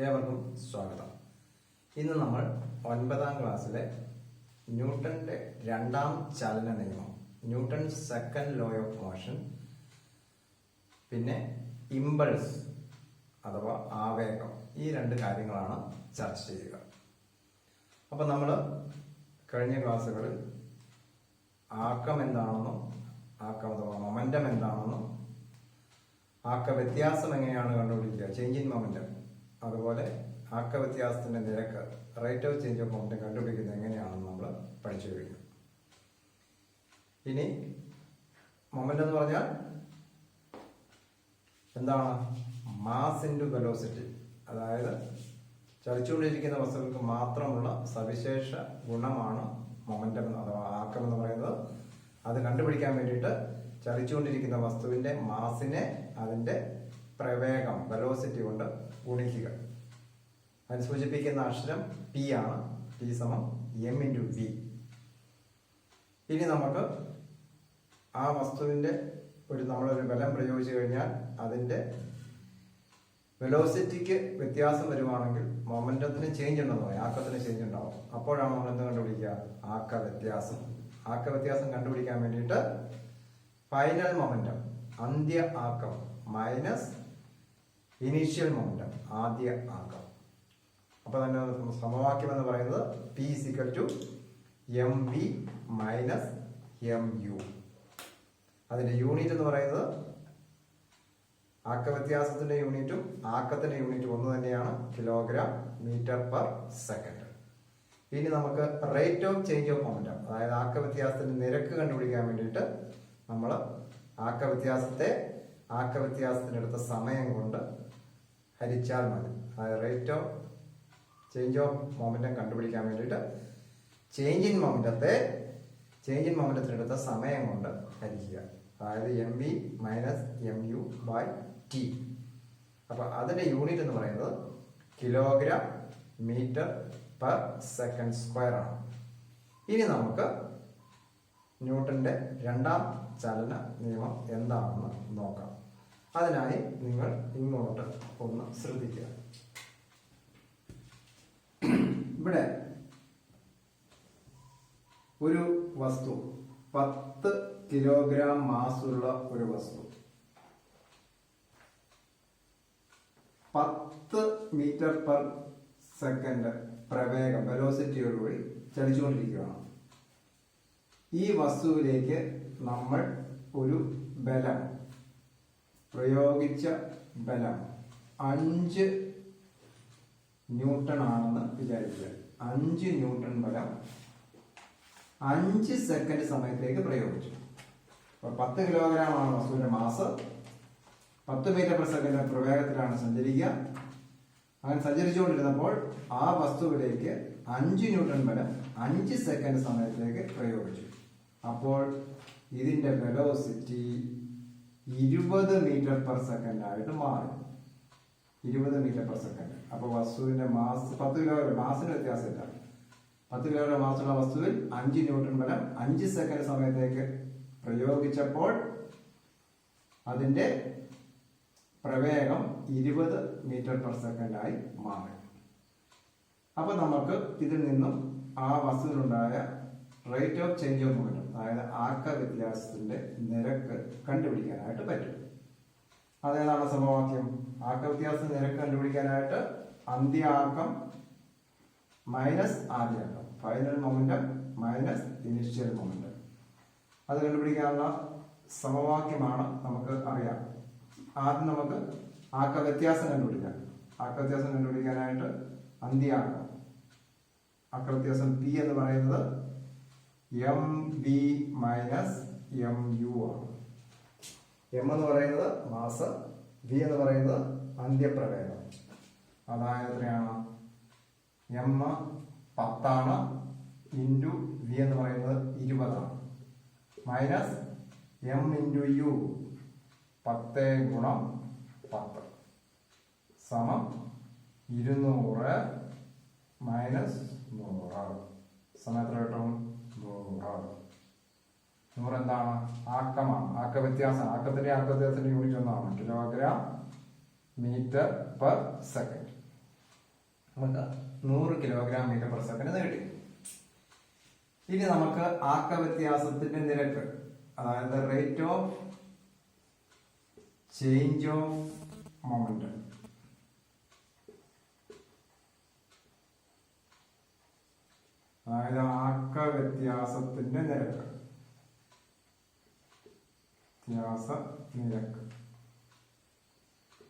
ഏവർക്കും സ്വാഗതം. ഇന്ന് നമ്മൾ 9ാം ക്ലാസ്സിലെ ന്യൂട്ടന്റെ രണ്ടാം ചലന നിയമം, newton second law of motion, പിന്നെ ഇമ്പൾസ് അഥവാ ആവേഗം, ഈ രണ്ട് കാര്യങ്ങളാണ് ചർച്ച ചെയ്യുക. അപ്പം നമ്മൾ കഴിഞ്ഞ ക്ലാസ്സുകളിൽ ആക്കം എന്താണെന്നും ആക്കം അഥവാ മൊമെന്റം എന്താണെന്നും ആക്ക വ്യത്യാസം എങ്ങനെയാണ് കണ്ടുപിടിക്കുക, ചേഞ്ച് ഇൻ മൊമെന്റം, അതുപോലെ ആക്ക വ്യത്യാസത്തിന്റെ നിരക്ക്, rate of change of momentum കണ്ടുപിടിക്കുന്നത് എങ്ങനെയാണെന്ന് നമ്മൾ പഠിച്ചു കഴിഞ്ഞു. ഇനി മൊമെന്റം എന്ന് പറഞ്ഞാൽ എന്താണ്? മാസ് ഇൻറ്റു വെലോസിറ്റി, അതായത് ചലിച്ചുകൊണ്ടിരിക്കുന്ന വസ്തുക്കൾക്ക് മാത്രമുള്ള സവിശേഷ ഗുണമാണ് മൊമെന്റം അഥവാ ആക്കം എന്ന് പറയുന്നത്. അത് കണ്ടുപിടിക്കാൻ വേണ്ടിയിട്ട് ചലിച്ചുകൊണ്ടിരിക്കുന്ന വസ്തുവിന്റെ മാസിനെ അതിന്റെ പ്രവേഗം വെലോസിറ്റി കൊണ്ട് ഗുണിക്കുക. അതിന് സൂചിപ്പിക്കുന്ന അക്ഷരം പി ആണ്. പി സമം എം ഇൻറ്റു വി. ഇനി നമുക്ക് ആ വസ്തുവിന്റെ നമ്മളൊരു ബലം പ്രയോഗിച്ചു കഴിഞ്ഞാൽ അതിന്റെ വെലോസിറ്റിക്ക് വ്യത്യാസം വരുവാണെങ്കിൽ മൊമെന്റത്തിന് ചേഞ്ച് ഉണ്ടെന്ന് പറയും, ആക്കത്തിന് ചേഞ്ച് ഉണ്ടാവും. അപ്പോഴാണ് നമ്മൾ എന്ത് കണ്ടുപിടിക്കുക? ആക്ക വ്യത്യാസം. ആക്ക വ്യത്യാസം കണ്ടുപിടിക്കാൻ വേണ്ടിയിട്ട് ഫൈനൽ മൊമെന്റം, അന്ത്യ ആക്കം, മൈനസ് ഇനീഷ്യൽ മൊമെന്റം, ആദ്യ ആക്കം. അപ്പൊ തന്നെ സമവാക്യം എന്ന് പറയുന്നത് P equal to M V minus M U. അതിന്റെ യൂണിറ്റ് എന്ന് പറയുന്നത് ആക്ക വ്യത്യാസത്തിന്റെ യൂണിറ്റും ആക്കത്തിന്റെ യൂണിറ്റും ഒന്ന് തന്നെയാണ്, കിലോഗ്രാം മീറ്റർ പെർ സെക്കൻഡ്. ഇനി നമുക്ക് rate of change of momentum, അതായത് ആക്ക വ്യത്യാസത്തിന്റെ നിരക്ക് കണ്ടുപിടിക്കാൻ വേണ്ടിയിട്ട് നമ്മൾ ആക്ക വ്യത്യാസത്തിനെടുത്ത സമയം കൊണ്ട് ഹരിച്ചാൽ മതി. അതായത് rate of change of momentum കണ്ടുപിടിക്കാൻ വേണ്ടിയിട്ട് ചേഞ്ച് ഇൻ മൊമെന്റത്തിനെടുത്ത സമയം കൊണ്ട് ഹരിക്കുക. അതായത് M V minus M U by T. അപ്പൊ അതിന്റെ യൂണിറ്റ് എന്ന് പറയുന്നത് kilogram metre per second square ആണ്. ഇനി നമുക്ക് ന്യൂട്ടന്റെ രണ്ടാം ചലന നിയമം എന്താണെന്ന് നോക്കാം. അതിനായി നിങ്ങൾ ഇങ്ങോട്ട് ഒന്ന് ശ്രദ്ധിക്കുക. ഇവിടെ ഒരു വസ്തു 10 കിലോഗ്രാം മാസുള്ള ഒരു വസ്തു 10 മീറ്റർ പെർ സെക്കൻഡ് പ്രവേഗം വെലോസിറ്റിയോടുകൂടി ചലിച്ചുകൊണ്ടിരിക്കുകയാണ്. ഈ വസ്തുവിലേക്ക് നമ്മൾ ഒരു ബലം പ്രയോഗിച്ച ബലം 5 ന്യൂട്ടൺ ആണെന്ന് വിചാരിക്കുക. 5 ന്യൂട്ടൺ ബലം 5 സെക്കൻഡ് സമയത്തേക്ക് പ്രയോഗിച്ചു. അപ്പൊ 10 കിലോഗ്രാം ആണ് വസ്തുവിന്റെ മാസ്. 10 മീറ്റർ പെർ സെക്കൻഡ് പ്രവേഗത്തിലാണ് സഞ്ചരിക്കുക. അങ്ങനെ സഞ്ചരിച്ചുകൊണ്ടിരുന്നപ്പോൾ ആ വസ്തുവിലേക്ക് 5 ന്യൂട്ടൺ ബലം 5 സെക്കൻഡ് സമയത്തേക്ക് പ്രയോഗിച്ചു. അപ്പോൾ ഇതിന്റെ വെലോസിറ്റി 20 മീറ്റർ പെർ സെക്കൻഡ് ആയിട്ട് മാറി. 20 മീറ്റർ പെർ സെക്കൻഡ്. അപ്പൊ വസ്തുവിന്റെ മാസ് 10 കിലോഗ്രാം, മാസിന് വ്യത്യാസമില്ല. 10 കിലോഗ്രാം മാസുള്ള വസ്തുവിൽ 5 ന്യൂട്ടൺ ബലം 5 സെക്കൻഡ് സമയത്തേക്ക് പ്രയോഗിച്ചപ്പോൾ അതിന്റെ പ്രവേഗം 20 മീറ്റർ പെർ സെക്കൻഡ് ആയി മാറി. അപ്പൊ നമുക്ക് ഇതിൽ നിന്നും ആ വസ്തുവിനുണ്ടായ rate of change of momentum, അതായത് ആക്ക വ്യത്യാസത്തിന്റെ നിരക്ക് കണ്ടുപിടിക്കാനായിട്ട് പറ്റും. അതേതാണ് സമവാക്യം? ആക്ക വ്യത്യാസത്തിന്റെ നിരക്ക് കണ്ടുപിടിക്കാനായിട്ട് അന്ത്യ ആക്കം മൈനസ് ആദ്യ ആക്കം, final momentum minus initial momentum, അത് കണ്ടുപിടിക്കാനുള്ള സമവാക്യമാണ് നമുക്ക് അറിയാം. ആദ്യം നമുക്ക് ആക്ക വ്യത്യാസം കണ്ടുപിടിക്കാം. ആക്ക വ്യത്യാസം കണ്ടുപിടിക്കാനായിട്ട് അന്ത്യ ആക്ക വ്യത്യാസം പി എന്ന് പറയുന്നത് M B minus M U ആണ്. എം എന്ന് പറയുന്നത് മാസ്, ബി എന്ന് പറയുന്നത് അന്ത്യപ്രവേഗം. അതായത് എത്രയാണ്? എം 10 ആണ്, ഇൻറ്റു വി എന്ന് പറയുന്നത് 20 ആണ്, മൈനസ് എം ഇൻറ്റു യു 10 ഗുണം 10 സമം 200 മൈനസ് 100 സമയം എത്ര കിട്ടും? 100. 100 എന്താണ്? ആക്കമാണ്, ആക്ക വ്യത്യാസം. ആക്കത്തിന്റെ യൂണിറ്റ് ഒന്നാണ്, കിലോഗ്രാം മീറ്റർ പെർ സെക്കൻഡ്. നമുക്ക് 100 കിലോഗ്രാം മീറ്റർ പെർ സെക്കൻഡ് എന്ന് കിട്ടി. ഇനി നമുക്ക് ആക്ക വ്യത്യാസത്തിന്റെ നിരക്ക്, അതായത് rate of change of momentum, അതായത് ആക്ക വ്യത്യാസത്തിന്റെ നിരക്ക്,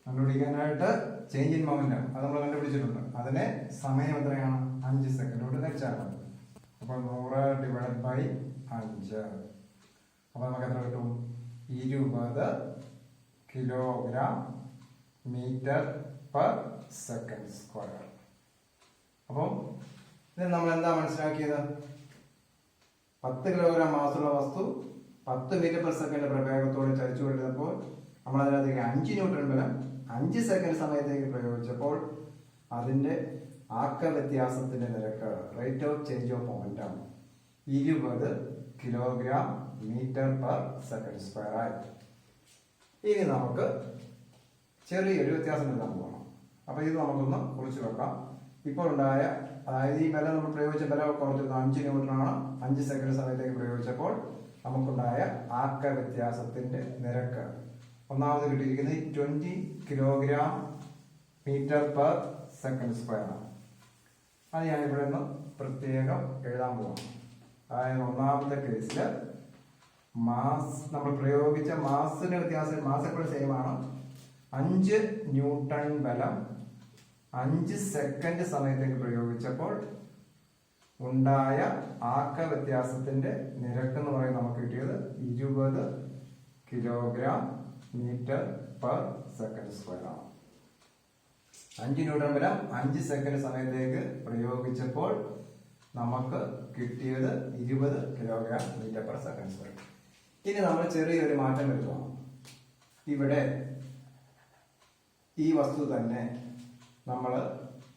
കണ്ടുപിടിക്കാനായിട്ട് ചേഞ്ച് ഇൻ മൊമെന്റം അത് നമ്മൾ കണ്ടുപിടിച്ചിട്ടുണ്ട്. അതിനെ സമയം എത്രയാണ്? 5 സെക്കൻഡ് കൊണ്ട് ഹരിച്ചാൽ മതി. അപ്പൊ 100 ഡിവൈഡഡ് ബൈ 5, അപ്പൊ നമുക്ക് എത്ര കിട്ടും? 20 kilogram metre per second square. അപ്പം ഇത് നമ്മൾ എന്താ മനസ്സിലാക്കിയത്? 10 കിലോഗ്രാം മാസുള്ള വസ്തു 10 മീറ്റർ പെർ സെക്കൻഡ് പ്രവേഗത്തോടെ ചലിച്ചു കൊണ്ടിരുന്നപ്പോൾ നമ്മൾ അതിനകത്തേക്ക് 5 ന്യൂട്ടൺ ബലം 5 സെക്കൻഡ് സമയത്തേക്ക് പ്രയോഗിച്ചപ്പോൾ അതിന്റെ ആക്ക വ്യത്യാസത്തിന്റെ നിരക്ക്, rate of change of momentum, 20 kilogram metre per second square ആയി. ഇനി നമുക്ക് ചെറിയൊരു വ്യത്യാസം എഴുതാൻ പോകണം. അപ്പൊ ഇത് നമുക്കൊന്ന് കുറിച്ച് വെക്കാം. ഇപ്പോൾ ഉണ്ടായ, അതായത് ഈ ബലം നമ്മൾ പ്രയോഗിച്ച ബലം കുറച്ചിരുന്ന 5 ന്യൂട്ടൺ ആണ്. 5 സെക്കൻഡ് സമയത്തേക്ക് പ്രയോഗിച്ചപ്പോൾ നമുക്കുണ്ടായ ആക്ക വ്യത്യാസത്തിന്റെ നിരക്ക് ഒന്നാമത് കിട്ടിയിരിക്കുന്നത് 20 kilogram metre per second square ആണ്. അത് ഞാൻ ഇവിടെ നിന്ന് പ്രത്യേകം എഴുതാൻ പോവാം. അതായത് ഒന്നാമത്തെ കേസിൽ മാസ്, നമ്മൾ പ്രയോഗിച്ച മാസിന്റെ വ്യത്യാസം, മാസ് എപ്പോഴും സെയിം ആണ്. 5 ന്യൂട്ടൺ ബലം 5 സെക്കൻഡ് സമയത്തേക്ക് പ്രയോഗിച്ചപ്പോൾ ഉണ്ടായ ആക്ക വ്യത്യാസത്തിന്റെ നിരക്ക് എന്ന് പറയുന്നത് നമുക്ക് കിട്ടിയത് 20 kilogram metre per second square ആണ്. 5 ന്യൂട്ടൺ ബലം 5 സെക്കൻഡ് സമയത്തേക്ക് പ്രയോഗിച്ചപ്പോൾ നമുക്ക് കിട്ടിയത് 20 kilogram metre per second square. ഇനി നമ്മൾ ചെറിയൊരു മാറ്റം വരുത്തണം. ഇവിടെ ഈ വസ്തു തന്നെ നമ്മൾ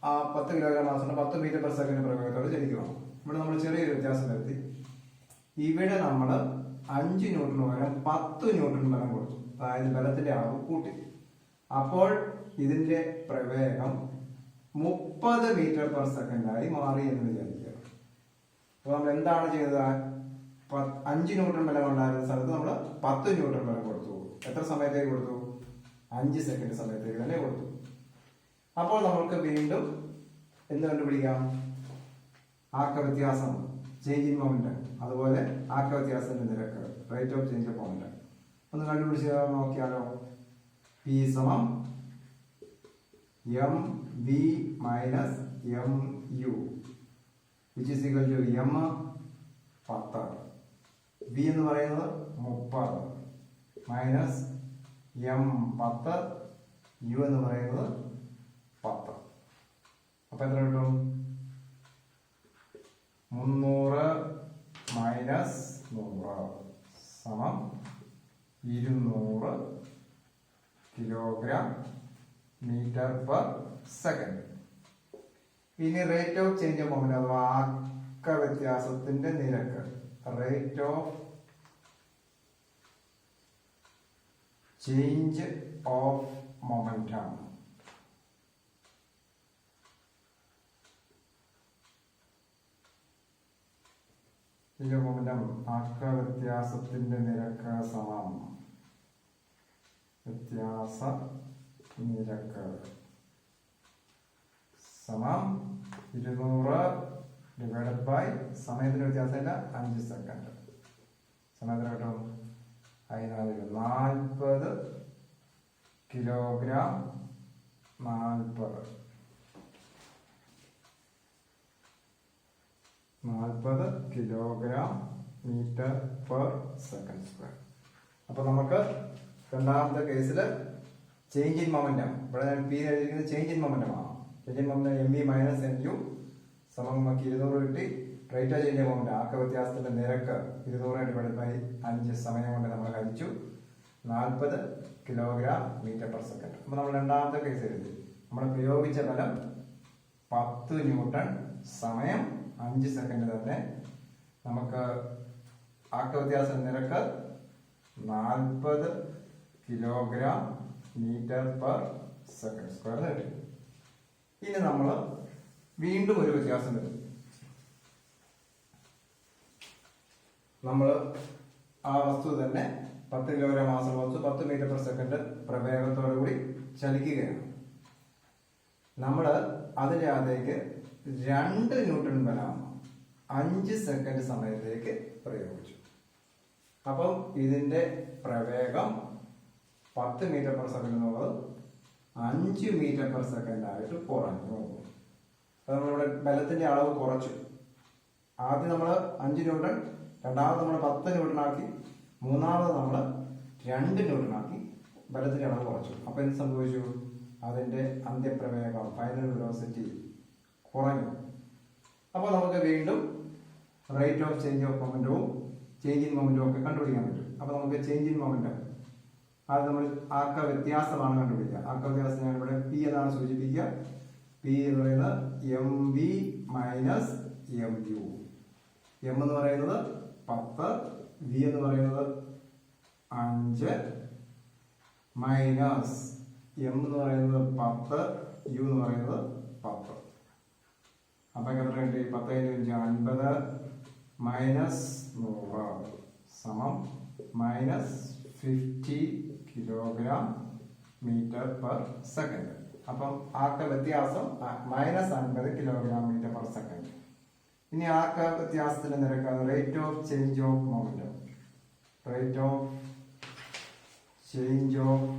ആ 10 കിലോഗ്രാം മാസത്തിന് 10 മീറ്റർ പെർ സെക്കൻഡ് പ്രവേഗത്തോട് ചലിക്കണം. ഇവിടെ നമ്മൾ ചെറിയൊരു വ്യത്യാസം വരുത്തി. ഇവിടെ നമ്മൾ 5 ന്യൂട്ടൺ പകരം 10 ന്യൂട്ടൺ ബലം കൊടുത്തു, അതായത് ബലത്തിന്റെ അളവ് കൂട്ടി. അപ്പോൾ ഇതിന്റെ പ്രവേഗം 30 മീറ്റർ പെർ സെക്കൻഡായി മാറി എന്ന് വിചാരിക്കുക. അപ്പൊ നമ്മൾ എന്താണ് ചെയ്തത്? 5 ന്യൂട്ടൺ ബലം ഉണ്ടായിരുന്ന സ്ഥലത്ത് നമ്മൾ 10 ന്യൂട്ടൺ ബലം കൊടുത്തു. എത്ര സമയത്തേക്ക് കൊടുത്തു? 5 സെക്കൻഡ് സമയത്തേക്ക് തന്നെ കൊടുത്തു. അപ്പോൾ നമുക്ക് വീണ്ടും എന്ത് കണ്ടുപിടിക്കാം? ആക്ക വ്യത്യാസം, ചേഞ്ച് ഇൻ മൊമെന്റം, അതുപോലെ ആക്ക വ്യത്യാസത്തിന്റെ നിരക്ക്, rate of change of momentum ഒന്ന് കണ്ടുപിടിച്ച് നോക്കിയാലോ? പി സമം M V minus M U which is equal to M 10, V എന്ന് പറയുന്നത് 30 മൈനസ് എം 10, യു എന്ന് പറയുന്നത് 10. അപ്പൊ എത്ര കിട്ടും? 300 മൈനസ് 100 സമം 200 കിലോഗ്രാം മീറ്റർ പെർ സെക്കൻഡ്. ഇനി rate of change of momentum അഥവാ ആക്ക വ്യത്യാസത്തിന്റെ നിരക്ക്, rate of change of momentum momentum ആക്ക വ്യത്യാസത്തിന്റെ നിരക്ക് സമം വ്യത്യാസ നിരക്ക് സമം 200 ഡിവൈഡഡ് ബൈ സമയത്തിന്റെ വ്യത്യാസമില്ല 5 സെക്കൻഡ്. സമയത്തിന് കിട്ടും 40 kilogram 40 kilogram metre per second square. അപ്പൊ നമുക്ക് രണ്ടാമത്തെ കേസിൽ ചേഞ്ച് ഇൻ മൊമെന്റം, ഇവിടെ ഞാൻ പി എഴുതിയിരിക്കുന്നത് ചേഞ്ച് ഇൻ മൊമെന്റം ആണ്. Change in momentum M V minus M U സമം നമുക്ക് 200 കിട്ടി. Rate of change in momentum ആക്ക വ്യത്യാസത്തിന്റെ നിരക്ക് 200 ഡിവൈഡഡ് ബൈ 5 സമയം കൊണ്ട് നമ്മൾ ഹരിച്ചു 40 കിലോഗ്രാം മീറ്റർ പെർ സെക്കൻഡ്. അപ്പൊ നമ്മൾ രണ്ടാമത്തെ കേസ് എഴുതി. നമ്മൾ പ്രയോഗിച്ച ബലം 10 ന്യൂട്ടൺ സമയം 5 സെക്കൻഡ് തന്നെ. നമുക്ക് ആക്ക വ്യത്യാസ നിരക്ക് 40 kilogram metre per second square കിട്ടി. ഇനി നമ്മൾ വീണ്ടും ഒരു വ്യത്യാസം വരും. നമ്മൾ ആ വസ്തു തന്നെ 10 കിലോഗ്രാം മാസം വസ്തു 10 മീറ്റർ പെർ സെക്കൻഡ് പ്രവേഗത്തോടു കൂടി ചലിക്കുകയാണ്. നമ്മൾ അതിൻ്റെ അകത്തേക്ക് 2 ന്യൂട്ടൺ ബലം 5 സെക്കൻഡ് സമയത്തേക്ക് പ്രയോഗിച്ചു. അപ്പം ഇതിന്റെ പ്രവേഗം 10 മീറ്റർ പെർ സെക്കൻഡ് എന്നുള്ളത് 5 മീറ്റർ പെർ സെക്കൻഡ് ആയിട്ട് കുറഞ്ഞു. അപ്പൊ നമ്മളിവിടെ ബലത്തിന്റെ അളവ് കുറച്ചു. ആദ്യം നമ്മൾ 5 ന്യൂട്ടൺ, രണ്ടാമത് നമ്മൾ 10 ന്യൂട്ടൺ ആക്കി, മൂന്നാമത് നമ്മൾ 2 ന്യൂട്ടൺ ആക്കി ബലത്തിന്റെ അളവ് കുറച്ചു. അപ്പൊ എന്ത് സംഭവിച്ചു? അതിന്റെ അന്ത്യപ്രവേഗം ഫൈനൽ വെലോസിറ്റി കുറഞ്ഞു. അപ്പോൾ നമുക്ക് വീണ്ടും റേറ്റ് ഓഫ് ചേഞ്ച് ഓഫ് മൊമെന്റവും ചേഞ്ച് ഇൻ മൊമെന്റവും ഒക്കെ കണ്ടുപിടിക്കാൻ പറ്റും. അപ്പൊ നമുക്ക് ചേഞ്ച് ഇൻ മൊമെന്റം അത് നമ്മൾ ആക്ക വ്യത്യാസമാണ് കണ്ടുപിടിക്കുക. ആക്ക വ്യത്യാസം ഞാൻ ഇവിടെ പി എന്നാണ് സൂചിപ്പിക്കുക. പി എന്ന് പറയുന്നത് M V minus M U. M എന്ന് പറയുന്നത് 10, വി എന്ന് പറയുന്നത് 5 മൈനസ് എം എന്ന് പറയുന്നത് 10, യു എന്ന് പറയുന്നത് 10. അപ്പൊ എത്ര കിട്ടി? 10 × 5 50 മൈനസ് 100 സമം minus 50 kilogram metre per second. അപ്പം ആക്ക വ്യത്യാസം minus 50 kilogram metre per second. ഇനി ആക്ക വ്യത്യാസത്തിന്റെ നിരക്ക് rate of change of momentum. Rate of change of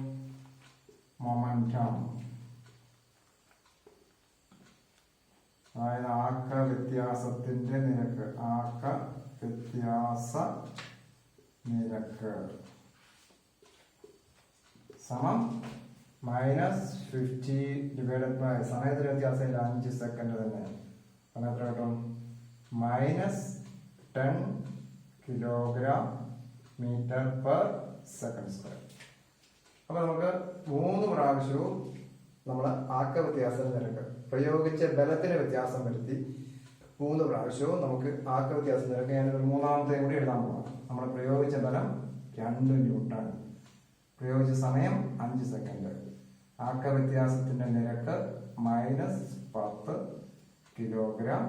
momentum അതായത് ആക്ക വ്യത്യാസത്തിന്റെ നിരക്ക്. ആക്ക വ്യത്യാസ നിരക്ക് സമം മൈനസ് 50 ഡിവൈഡഡ് ബൈ സമയത്തിന് വ്യത്യാസം 5 സെക്കൻഡ് തന്നെ. അപ്പം എത്ര കിട്ടും? Minus 10 kilogram metre per second square. അപ്പൊ നമുക്ക് 3 പ്രാവശ്യവും നമ്മൾ ആക്ക വ്യത്യാസ നിരക്ക് പ്രയോഗിച്ച ബലത്തിന് വ്യത്യാസം വരുത്തി 3 പ്രാവശ്യവും നമുക്ക് ആക്ക വ്യത്യാസ നിരക്ക്. ഞാനൊരു മൂന്നാമത്തെ കൂടി എഴുതാൻ പോകാം. നമ്മൾ പ്രയോഗിച്ച ബലം 2 ന്യൂട്ടൺ, പ്രയോഗിച്ച സമയം 5 സെക്കൻഡ്. ആക്ക വ്യത്യാസത്തിന്റെ നിരക്ക് minus 10 kilogram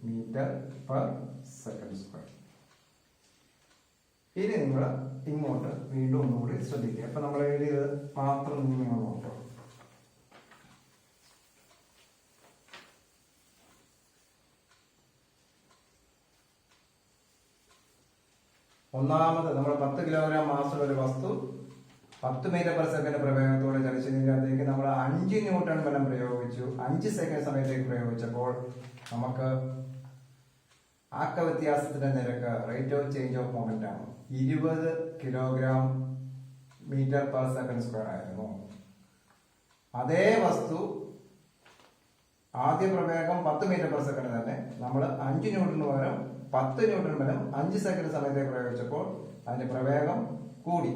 metre per second square. ഇനി നിങ്ങൾ ഇങ്ങോട്ട് വീണ്ടും ഒന്നുകൂടി ശ്രദ്ധിക്കുക. അപ്പൊ നമ്മൾ എഴുതിയത് മാത്രം നിങ്ങൾ നോക്കുക. ഒന്നാമത് നമ്മൾ 10 കിലോഗ്രാം മാസുള്ള ഒരു വസ്തു 10 മീറ്റർ പെർ സെക്കൻഡ് പ്രവേഗത്തോടെ ചലിച്ചതിനകത്തേക്ക് നമ്മൾ 5 ന്യൂട്ടൺ ബലം പ്രയോഗിച്ചു. 5 സെക്കൻഡ് സമയത്തേക്ക് പ്രയോഗിച്ചപ്പോൾ നമുക്ക് ആക്ക വ്യത്യാസത്തിന്റെ നിരക്ക് rate of change of moment ആണ് 20 kilogram metre per second square ആയിരുന്നു. അതേ വസ്തു ആദ്യ പ്രവേഗം 10 മീറ്റർ പെർ സെക്കൻഡ് തന്നെ നമ്മൾ 5 ന്യൂട്ടൺ പകരം 10 ന്യൂട്ടൺ ബലം 5 സെക്കൻഡ് സമയത്തേക്ക് പ്രയോഗിച്ചപ്പോൾ അതിന്റെ പ്രവേഗം കൂടി.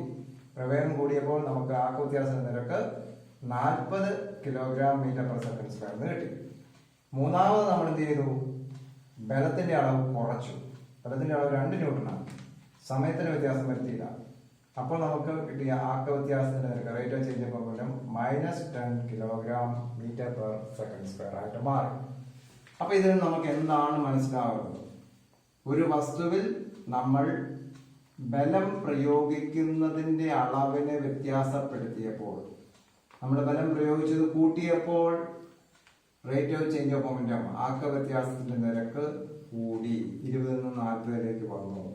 പ്രവേഗം കൂടിയപ്പോൾ നമുക്ക് ആക്ക വ്യത്യാസ നിരക്ക് 40 kilogram metre per second square കിട്ടി. മൂന്നാമത് നമ്മൾ എന്ത് ചെയ്തു? ബലത്തിന്റെ അളവ് കുറച്ചു. ബലത്തിന്റെ അളവ് 2 ന്യൂട്ടണാണ്. സമയത്തിന് വ്യത്യാസം വരുത്തിയില്ല. അപ്പോൾ നമുക്ക് കിട്ടിയ ആക്ക വ്യത്യാസത്തിന്റെ നിരക്ക് rate of change of momentum minus 10 kilogram metre per second square ആയിട്ട് മാറി. അപ്പൊ ഇതിൽ നമുക്ക് എന്താണ് മനസ്സിലാവുന്നത്? ഒരു വസ്തുവിൽ നമ്മൾ ബലം പ്രയോഗിക്കുന്നതിന്റെ അളവിനെ വ്യത്യാസപ്പെടുത്തിയപ്പോൾ, നമ്മൾ ബലം പ്രയോഗിച്ചത് കൂട്ടിയപ്പോൾ rate of change of momentum ആക്ക വ്യത്യാസത്തിന്റെ നിരക്ക് കൂടി, 20 നിന്ന് 40 വന്നു.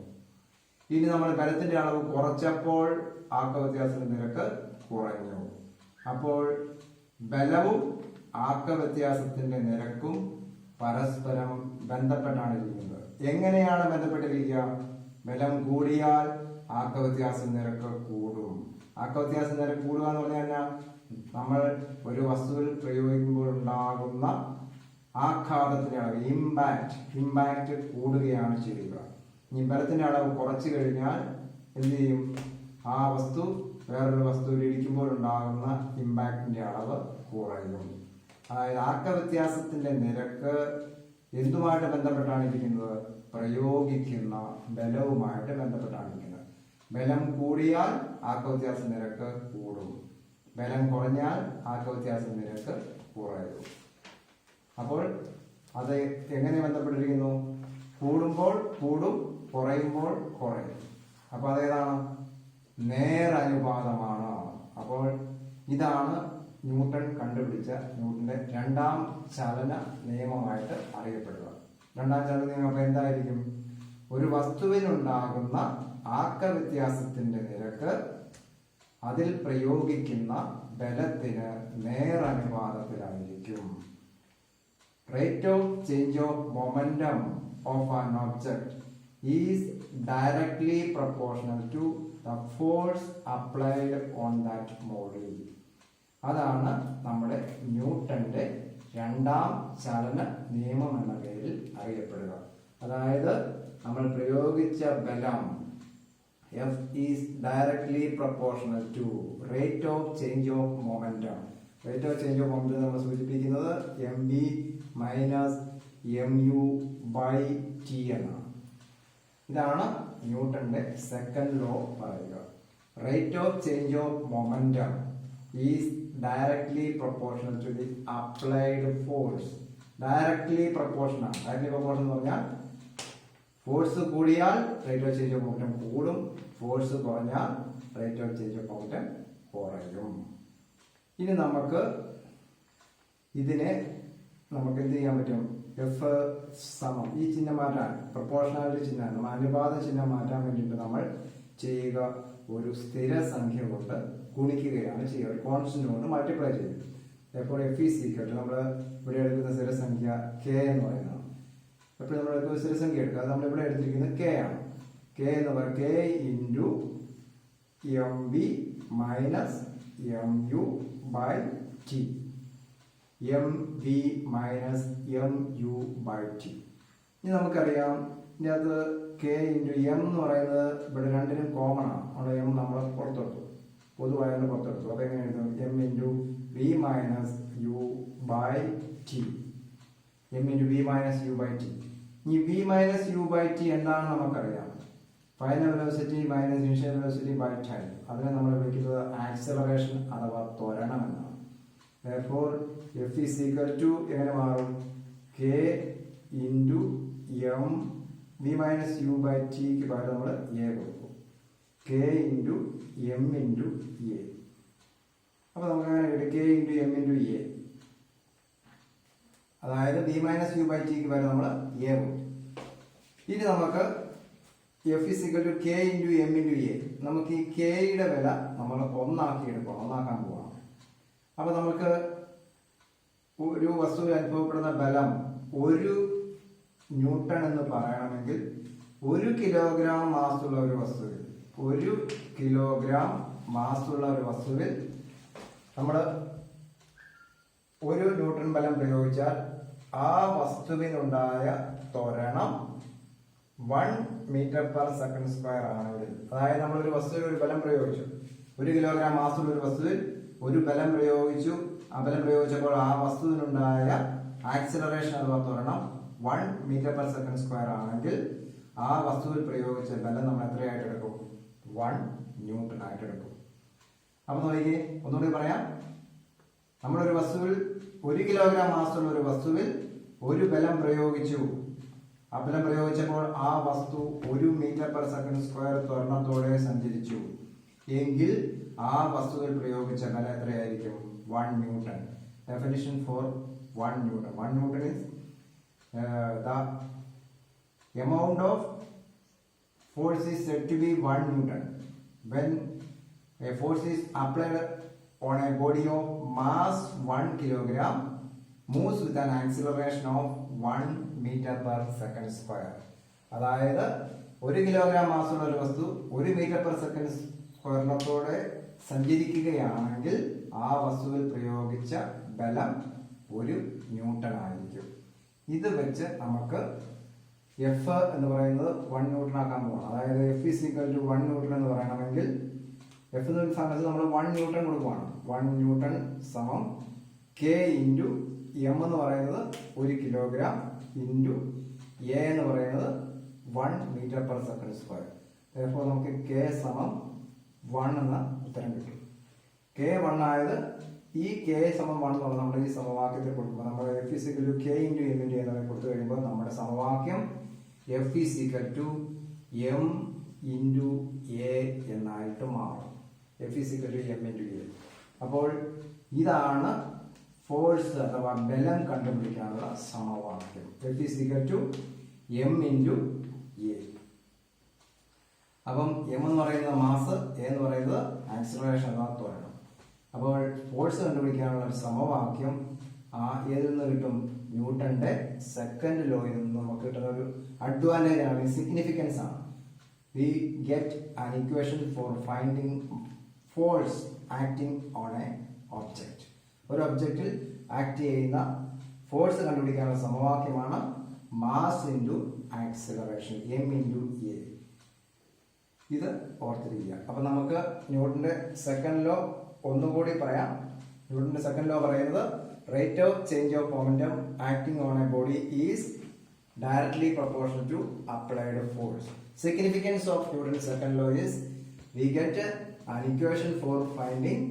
ഇനി നമ്മൾ ബലത്തിന്റെ അളവ് കുറച്ചപ്പോൾ ആക്ക വ്യത്യാസത്തിന്റെ നിരക്ക് കുറഞ്ഞു. അപ്പോൾ ബലവും ആക്ക വ്യത്യാസത്തിന്റെ നിരക്കും പരസ്പരം ബന്ധപ്പെട്ടാണ് ഇരിക്കുന്നത്. എങ്ങനെയാണ് ബന്ധപ്പെട്ടിരിക്കുക? ബലം കൂടിയാൽ ആക്ക വ്യത്യാസ നിരക്ക് കൂടും. ആക്ക വ്യത്യാസ നിരക്ക് കൂടുക എന്ന് പറഞ്ഞാൽ നമ്മൾ ഒരു വസ്തുവിൽ പ്രയോഗിക്കുമ്പോൾ ഉണ്ടാകുന്ന ആഘാതത്തിന്റെ അളവ്, ഇമ്പാക്ട് കൂടുകയാണ് ചെയ്യുക. ഈ ബലത്തിന്റെ അളവ് കുറച്ചു കഴിഞ്ഞാൽ എന്ത് ചെയ്യും? ആ വസ്തു വേറൊരു വസ്തുവിൽ ഇടിക്കുമ്പോൾ ഉണ്ടാകുന്ന ഇമ്പാക്ടിന്റെ അളവ് കുറയും. അതായത് ആക്ക വ്യത്യാസത്തിന്റെ നിരക്ക് എന്തുമായിട്ട് ബന്ധപ്പെട്ടാണ് ഇരിക്കുന്നത്? പ്രയോഗിക്കുന്ന ബലവുമായിട്ട് ബന്ധപ്പെട്ടാണ് ഇരിക്കുന്നത്. ബലം കൂടിയാൽ ആക്ക വ്യത്യാസ നിരക്ക് കൂടും, ബലം കുറഞ്ഞാൽ ആക്ക വ്യത്യാസ നിരക്ക് കുറയും. അപ്പോൾ അത് എങ്ങനെ ബന്ധപ്പെട്ടിരിക്കുന്നു? കൂടുമ്പോൾ കൂടും, കുറയുമ്പോൾ കുറയും. അപ്പോൾ അതേതാണ്? നേരനുപാതമാണ്. അപ്പോൾ ഇതാണ് ന്യൂട്ടൺ കണ്ടുപിടിച്ച ന്യൂട്ടന്റെ രണ്ടാം ചലന നിയമമായിട്ട് അറിയപ്പെടുക. രണ്ടാം ചലന നിയമം അപ്പോൾ എന്തായിരിക്കും? ഒരു വസ്തുവിനുണ്ടാകുന്ന ആക്ക വ്യത്യാസത്തിന്റെ നിരക്ക് അതിൽ പ്രയോഗിക്കുന്ന ബലത്തിന് നേരനുപാതത്തിലായിരിക്കും. Rate of change of momentum of an object is directly proportional to the force applied on that body. അതാണ് നമ്മുടെ ന്യൂട്ടന്റെ രണ്ടാം ചലന നിയമം എന്ന പേരിൽ അറിയപ്പെടുക. അതായത് നമ്മൾ പ്രയോഗിച്ച ബലം F is directly proportional to rate of change of momentum. Rate of change of momentum നമ്മൾ സൂചിപ്പിക്കുന്നത് mv minus mu by t എന്നാണ്. ഇതാണ് ന്യൂട്ടന്റെ സെക്കൻഡ് ലോ പറയുക. Rate of change of momentum is directly proportional to the applied force. Directly proportional. Directly proportion എന്ന് പറഞ്ഞാൽ force കൂടിയാൽ rate of change of momentum കൂടും, ഫോഴ്സ് കുറഞ്ഞാൽ rate of change of momentum കുറയും. ഇനി ഇതിനെ നമുക്ക് എന്ത് ചെയ്യാൻ പറ്റും? എഫ് സമം ഈ ചിഹ്നം മാറ്റാൻ, പ്രൊപ്പോർഷണാലിറ്റി ചിഹ്നം, നമ്മൾ അനുപാത ചിഹ്നം മാറ്റാൻ വേണ്ടിയിട്ട് നമ്മൾ ചെയ്യുക ഒരു സ്ഥിര സംഖ്യ കൊണ്ട് ഗുണിക്കുകയാണ് ചെയ്യുക. ഒരു കോൺസ്റ്റന്റ് കൊണ്ട് മൾട്ടിപ്ലൈ ചെയ്യും. എപ്പോൾ എഫ് ഈസ് ഈക്വൽ ടു നമ്മൾ ഇവിടെ എടുക്കുന്ന സ്ഥിരസംഖ്യ കെ എന്ന് പറയുന്നത്. എപ്പോഴും നമ്മൾ എടുക്കുന്ന സ്ഥിരസംഖ്യ എടുക്കുക. അത് നമ്മളിവിടെ എടുത്തിരിക്കുന്നത് കെ ആണ്. കെ എന്ന് പറയുന്നത് K into M B minus M U by T. M B minus M U by T. ഇനി നമുക്കറിയാം ഇതിനകത്ത് കെ ഇൻറ്റു എം എന്ന് പറയുന്നത് ഇവിടെ രണ്ടിനും കോമൺ ആണ്. അവിടെ എം നമ്മൾ പുറത്തെടുത്തു, പൊതുവായാലും പുറത്തെടുത്തു. അപ്പോൾ എങ്ങനെ എഴുതും? M into V minus U by T. M into V minus U by T. ഈ V minus U by T എന്താണെന്ന് നമുക്കറിയാം. Final velocity minus initial velocity by time. അതിനെ നമ്മൾ വിളിക്കുന്നത് ആക്സലറേഷൻ അഥവാ ത്വരണം എന്നാണ്. Therefore F is equal to എങ്ങനെ മാറും? K into M V minus U by ടിക്ക് പകരം നമ്മൾ എ കൊടുക്കും. K into M into A. അപ്പോൾ നമുക്ക് അങ്ങനെ കിട്ടും K into M into A. അതായത് വി മൈനസ് യു ബൈ ടിക്ക് പകരം നമ്മൾ എ കൊടുക്കും. ഇനി നമുക്ക് F is equal to K into M into A. നമുക്ക് ഈ കെയുടെ വില നമ്മൾ ഒന്നാക്കാൻ പോകണം. അപ്പോൾ നമുക്ക് ഒരു വസ്തുവിൽ അനുഭവപ്പെടുന്ന ബലം 1 ന്യൂട്ടൺ എന്ന് പറയണമെങ്കിൽ 1 കിലോഗ്രാം മാസുള്ള ഒരു വസ്തുവിൽ 1 കിലോഗ്രാം മാസുള്ള ഒരു വസ്തുവിൽ നമ്മൾ 1 ന്യൂട്ടൺ ബലം പ്രയോഗിച്ചാൽ ആ വസ്തുവിനുണ്ടായ ത്വരണം 1 മീറ്റർ പെർ സെക്കൻഡ് സ്ക്വയർ ആണെങ്കിൽ, അതായത് നമ്മളൊരു വസ്തുവിൽ ഒരു ബലം പ്രയോഗിച്ചു, 1 കിലോഗ്രാം മാസുള്ള ഒരു വസ്തുവിൽ ഒരു ബലം പ്രയോഗിച്ചു. ആ ബലം പ്രയോഗിച്ചപ്പോൾ ആ വസ്തുവിനുണ്ടായ ആക്സിലറേഷൻ അഥവാ ത്വരണം 1 മീറ്റർ പെർ സെക്കൻഡ് സ്ക്വയർ ആണെങ്കിൽ ആ വസ്തുവിൽ പ്രയോഗിച്ച ബലം നമ്മൾ എത്രയായിട്ട് എടുക്കും? 1 ന്യൂട്ടൺ ആയിട്ട് എടുക്കും. അപ്പൊ നോക്കിയേ, ഒന്നുകൂടി പറയാം. നമ്മളൊരു വസ്തുവിൽ 1 കിലോഗ്രാം മാസുള്ള ഒരു വസ്തുവിൽ ഒരു ബലം പ്രയോഗിച്ചു. ആ ബലം പ്രയോഗിച്ചപ്പോൾ ആ വസ്തു 1 മീറ്റർ പെർ സെക്കൻഡ് സ്ക്വയർ ത്വരണത്തോടെ സഞ്ചരിച്ചു എങ്കിൽ ആ വസ്തുവിൽ പ്രയോഗിച്ച ബലം എത്രയായിരിക്കും? 1 newton. Definition for 1 Newton. 1 Newton is the amount of force is said to be 1 Newton when a force is applied on a body of mass 1 kilogram moves with an acceleration of 1 meter per second square. അതായത് 1 kilogram മാസുള്ള ഒരു വസ്തു 1 metre per second സ്ക്വയറിനത്തോടെ സഞ്ചരിക്കുകയാണെങ്കിൽ ആ വസ്തുവിൽ പ്രയോഗിച്ച ബലം 1 newton ആയിരിക്കും. ഇത് വെച്ച് നമുക്ക് എഫ് എന്ന് പറയുന്നത് 1 ന്യൂട്ടൺ ആക്കാൻ പോകണം. അതായത് F is equal to 1 newton എന്ന് പറയണമെങ്കിൽ എഫ് എന്ന് സ്ഥാനത്ത് നമ്മൾ 1 ന്യൂട്ടൺ കൊടുക്കുകയാണ്. 1 ന്യൂട്ടൺ സമം കെ ഇൻറ്റു എം എന്ന് പറയുന്നത് 1 കിലോഗ്രാം ഇൻറ്റു എ എന്ന് പറയുന്നത് 1 മീറ്റർ പെർ സെക്കൻഡ് സ്ക്വയർ. അപ്പോൾ നമുക്ക് കെ സമം 1 എന്ന ഉത്തരം കിട്ടും. കെ 1 ആയത് ഈ കെ സമം 1 എന്നുള്ളത് നമ്മൾ ഈ സമവാക്യത്തിൽ കൊടുക്കുമ്പോൾ നമ്മൾ F is equal to K into M into എന്നൊക്കെ കൊടുത്തു കഴിയുമ്പോൾ നമ്മുടെ സമവാക്യം F is equal to M into A എന്നായിട്ട് മാറും. F is equal to M into A. അപ്പോൾ ഇതാണ് ഫോഴ്സ് അഥവാ ബലം കണ്ടുപിടിക്കാനുള്ള സമവാക്യം. F is equal to M into A. അപ്പം എം എന്ന് പറയുന്നത് മാസ്, എ എന്ന് പറയുന്നത് ആക്സിലറേഷൻ അഥവാ ത്വരണം. അപ്പോൾ ഫോഴ്സ് കണ്ടുപിടിക്കാനുള്ള ഒരു സമവാക്യം ഏതിൽ നിന്ന് കിട്ടും? ന്യൂട്ടന്റെ സെക്കൻഡ് ലോയിൽ നിന്ന് നമുക്ക് കിട്ടുന്ന ഒരു അഡ്വാൻറ്റേജ് ആണ്, സിഗ്നിഫിക്കൻസ് ആണ്. V get an equation for finding force acting on A object. ഒരു ഒബ്ജക്റ്റിൽ ആക്ട് ചെയ്യുന്ന ഫോഴ്സ് കണ്ടുപിടിക്കാനുള്ള സമവാക്യമാണ് mass into acceleration, M into A. ഇത് ഓർത്തിരിക്കുക. അപ്പൊ നമുക്ക് ന്യൂട്ടന്റെ സെക്കൻഡ് ലോ ഒന്നുകൂടി പറയാം. ന്യൂട്ടന്റെ സെക്കൻഡ് ലോ പറയുന്നത് rate of change of momentum acting on a body is directly proportional to applied force. Significance of ന്യൂട്ടന്റെ second law is we get an equation for finding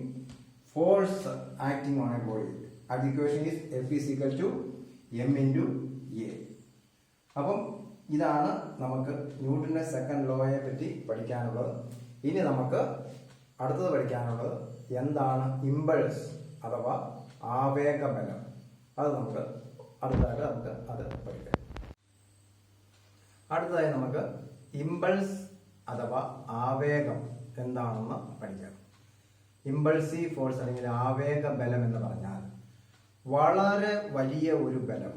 force acting on a body. അത് equation is F is equal to M into A. അപ്പം ഇതാണ് നമുക്ക് ന്യൂട്ടന്റെ second ലോയെ പറ്റി പഠിക്കാനുള്ളത്. ഇനി നമുക്ക് അടുത്തത് പഠിക്കാനുള്ളത് എന്താണ് ഇമ്പൾസ് അഥവാ ആവേഗബലം. അത് നമുക്ക് അടുത്തതായിട്ട് അത് പഠിക്കാം. അടുത്തതായി നമുക്ക് ഇമ്പൾസ് അഥവാ ആവേഗം എന്താണെന്ന് പഠിക്കാം. ഇമ്പൾസീവ് ഫോഴ്സ് അല്ലെങ്കിൽ ആവേഗ ബലം എന്ന് പറഞ്ഞാൽ വളരെ വലിയ ഒരു ബലം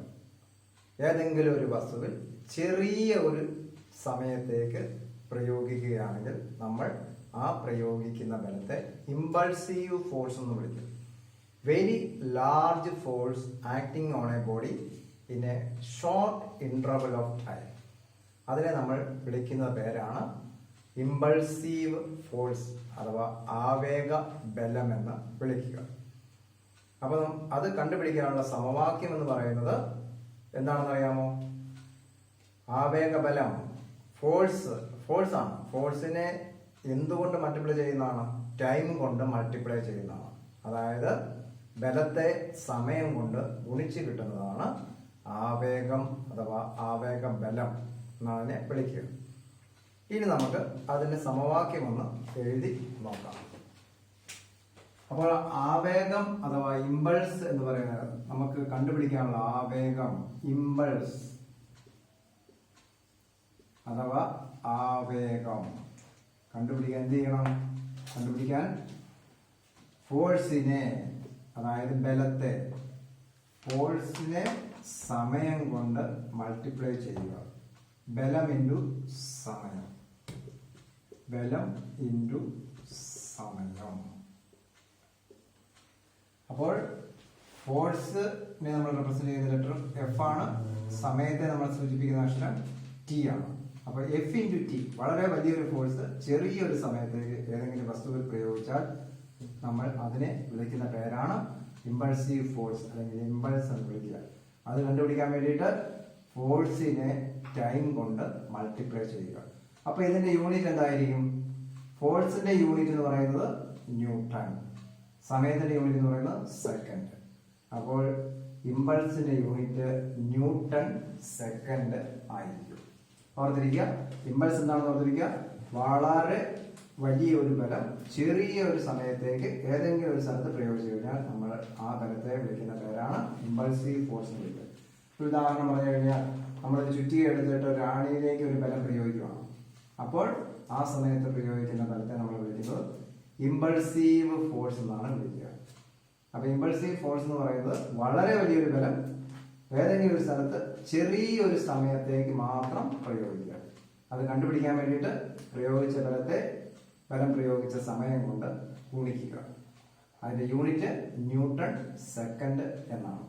ഏതെങ്കിലും ഒരു വസ്തുവിൽ ചെറിയ ഒരു സമയത്തേക്ക് പ്രയോഗിക്കുകയാണെങ്കിൽ നമ്മൾ ആ പ്രയോഗിക്കുന്ന ബലത്തെ ഇമ്പൾസീവ് ഫോഴ്സ് എന്ന് വിളിക്കും. Very large force acting on a body in A short interval of time. അതിനെ നമ്മൾ വിളിക്കുന്ന പേരാണ് ഇമ്പൾസീവ് ഫോഴ്സ് അഥവാ ആവേഗ ബലം എന്ന് വിളിക്കുക. അപ്പം അത് കണ്ടുപിടിക്കാനുള്ള സമവാക്യം എന്ന് പറയുന്നത് എന്താണെന്ന് അറിയാമോ? ആവേഗബലം ഫോഴ്സ് ആണ്. ഫോഴ്സിനെ എന്തുകൊണ്ട് മൾട്ടിപ്ലൈ ചെയ്യുന്നതാണ്? ടൈം കൊണ്ട് മൾട്ടിപ്ലൈ ചെയ്യുന്നതാണ്. അതായത് ബലത്തെ സമയം കൊണ്ട് ഗുണിച്ച് കിട്ടുന്നതാണ് ആവേഗം അഥവാ ആവേഗ ബലം എന്നതിനെ വിളിക്കുക. ഇനി നമുക്ക് അതിന്റെ സമവാക്യം ഒന്ന് എഴുതി നോക്കാം. അപ്പോൾ ആവേഗം അഥവാ ഇമ്പൾസ് എന്ന് പറയുന്നത് നമുക്ക് കണ്ടുപിടിക്കാനുള്ള ആവേഗം ഇമ്പൾസ് അഥവാ ആവേഗം കണ്ടുപിടിക്കാൻ എന്ത് ചെയ്യണം? കണ്ടുപിടിക്കാൻ ഫോഴ്സിനെ അതായത് ബലത്തെ ഫോഴ്സിനെ സമയം കൊണ്ട് മൾട്ടിപ്ലൈ ചെയ്യുക. ബലം ഇൻറ്റു സമയം, ബലം ഇൻറ്റു സമയം. അപ്പോൾ ഫോഴ്സിനെ നമ്മൾ റെപ്രസെന്റ് ചെയ്യുന്ന ലെറ്റർ എഫ് ആണ്. സമയത്തെ നമ്മൾ സൂചിപ്പിക്കുന്ന അക്ഷരം ടി ആണ്. അപ്പോൾ എഫ് ഇൻറ്റു ടി, വളരെ വലിയൊരു ഫോഴ്സ് ചെറിയൊരു സമയത്തേക്ക് ഏതെങ്കിലും വസ്തുവിൽ പ്രയോഗിച്ചാൽ നമ്മൾ അതിനെ വിളിക്കുന്ന പേരാണ് ഇമ്പൾസീവ് ഫോഴ്സ് അല്ലെങ്കിൽ ഇമ്പൾസ് എന്ന് വിളിക്കുക. അത് കണ്ടുപിടിക്കാൻ വേണ്ടിയിട്ട് ഫോഴ്സിനെ ടൈം കൊണ്ട് മൾട്ടിപ്ലൈ ചെയ്യുക. അപ്പൊ ഇതിന്റെ യൂണിറ്റ് എന്തായിരിക്കും? ഫോഴ്സിന്റെ യൂണിറ്റ് എന്ന് പറയുന്നത് ന്യൂട്ടൺ, സമയത്തിന്റെ യൂണിറ്റ് എന്ന് പറയുന്നത് സെക്കൻഡ്. അപ്പോൾ ഇമ്പൾസിന്റെ യൂണിറ്റ് ന്യൂട്ടൺ സെക്കൻഡ് ആയിരിക്കും. ഓർത്തിരിക്കുക, ഇമ്പൾസ് എന്താണെന്ന് ഓർത്തിരിക്കുക. വളരെ വലിയ ഒരു ബലം ചെറിയ ഒരു സമയത്തേക്ക് ഏതെങ്കിലും ഒരു സ്ഥലത്ത് പ്രയോഗിച്ചു കഴിഞ്ഞാൽ നമ്മൾ ആ ബലത്തെ വിളിക്കുന്ന പേരാണ് ഇമ്പൾസീവ് ഫോഴ്സ് എന്ന് വിളിക്കുന്നത്. ഒരു ഉദാഹരണം പറഞ്ഞു കഴിഞ്ഞാൽ നമ്മളൊരു ചുറ്റിക എടുത്തിട്ട് ഒരു ആണിയിലേക്ക് ഒരു ബലം പ്രയോഗിക്കുകയാണ്. അപ്പോൾ ആ സമയത്ത് പ്രയോഗിക്കുന്ന ബലത്തെ നമ്മൾ വിളിക്കുന്നത് ഇമ്പൾസീവ് ഫോഴ്സ് എന്നാണ് വിളിക്കുക. അപ്പൊ ഇമ്പൾസീവ് ഫോഴ്സ് എന്ന് പറയുന്നത് വളരെ വലിയൊരു ബലം ഏതെങ്കിലും ഒരു സ്ഥലത്ത് ചെറിയൊരു സമയത്തേക്ക് മാത്രം പ്രയോഗിക്കുക. അത് കണ്ടുപിടിക്കാൻ വേണ്ടിയിട്ട് പ്രയോഗിച്ച ബലം പ്രയോഗിച്ച സമയം കൊണ്ട് ഗുണിക്കുക. അതിന്റെ യൂണിറ്റ് ന്യൂട്ടൺ സെക്കൻഡ് എന്നാണ്.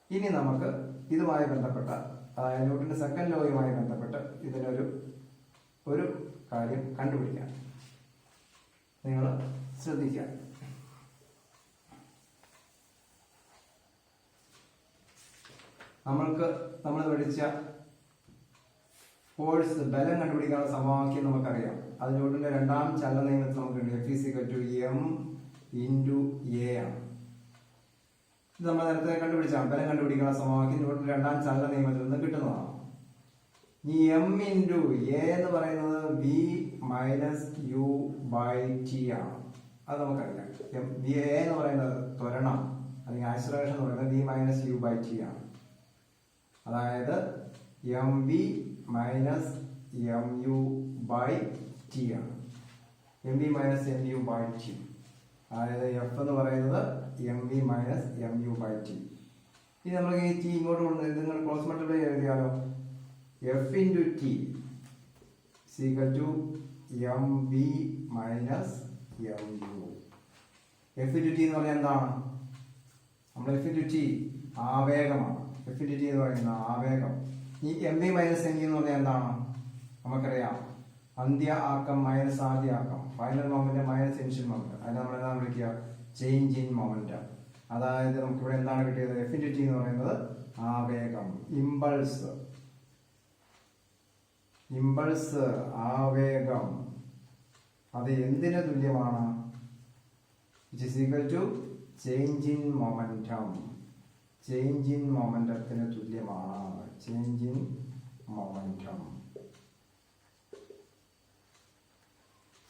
ഇനി നമുക്ക് ഇതുമായി ബന്ധപ്പെട്ട അതായത് ന്യൂട്ടന്റെ സെക്കൻഡ് ലോയുമായി ബന്ധപ്പെട്ട് ഒരു കാര്യം കണ്ടുപിടിക്കാം. നിങ്ങൾ ശ്രദ്ധിക്കുക. നമ്മൾ പഠിച്ച ഫോഴ്സ് ബലം കണ്ടുപിടിക്കാനുള്ള സമവാക്യം നമുക്കറിയാം. അത് ന്യൂട്ടന്റെ രണ്ടാം ചലന നിയമത്തിൽ നമുക്ക് F is equal to M into A ആണ്. ഇത് നമ്മൾ നേരത്തെ കണ്ടുപിടിച്ചാണ്. ബലം കണ്ടുപിടിക്കുന്ന സമവാക്യം ന്യൂട്ടന്റെ രണ്ടാം ചലന നിയമത്തിൽ നിന്ന് കിട്ടുന്നതാണ്. ഈ എം ഇൻറ്റു എ എന്ന് പറയുന്നത് V minus U by T ആണ്. അത് നമുക്കറിയാം. വി എ എന്ന് പറയുന്നത് ത്വരണം അല്ലെങ്കിൽ ആക്സിലറേഷൻ എന്ന് പറയുന്നത് V minus U by T ആണ്. അതായത് M V minus M U by T ആണ്. M V minus M U by T. അതായത് എഫ് എന്ന് പറയുന്നത് M V minus M U by T. ഇനി നമ്മൾ ഈ ടി ഇങ്ങോട്ട് കൊണ്ടുവന്ന് നിങ്ങൾ ക്രോസ് മൾട്ടിപ്ലൈ എഴുതിയാലോ? F into T is equal to M V minus M U. F into T എന്ന് പറഞ്ഞാൽ എന്താണ്? നമ്മൾ എഫ് ഇൻറ്റു ടി ആവേഗമാണ്. എഫ് ഇൻറ്റു ടി എന്ന് പറയുന്നത് ആവേഗം. ഈ M V minus M U എന്ന് പറഞ്ഞാൽ എന്താണ്? നമുക്കറിയാം, അന്ത്യ ആക്കം മൈനസ് ആദ്യ ആക്കം, final moment minus initial moment. അതിനെ നമ്മൾ എന്താണ് വിളിക്കുക? Change in momentum. അതായത് നമുക്കിവിടെ എന്താണ് കിട്ടിയത്? എഫ് ഇൻറ്റു ടി എന്ന് പറയുന്നത് ആവേഗം, ഇമ്പൾസ്. ഇമ്പൾസ്, ആവേഗം, അത് എന്തിന് തുല്യമാണ്? It is equal to change in momentum. Change in മൊമെന്റത്തിന് തുല്യമാണ്. Change in momentum.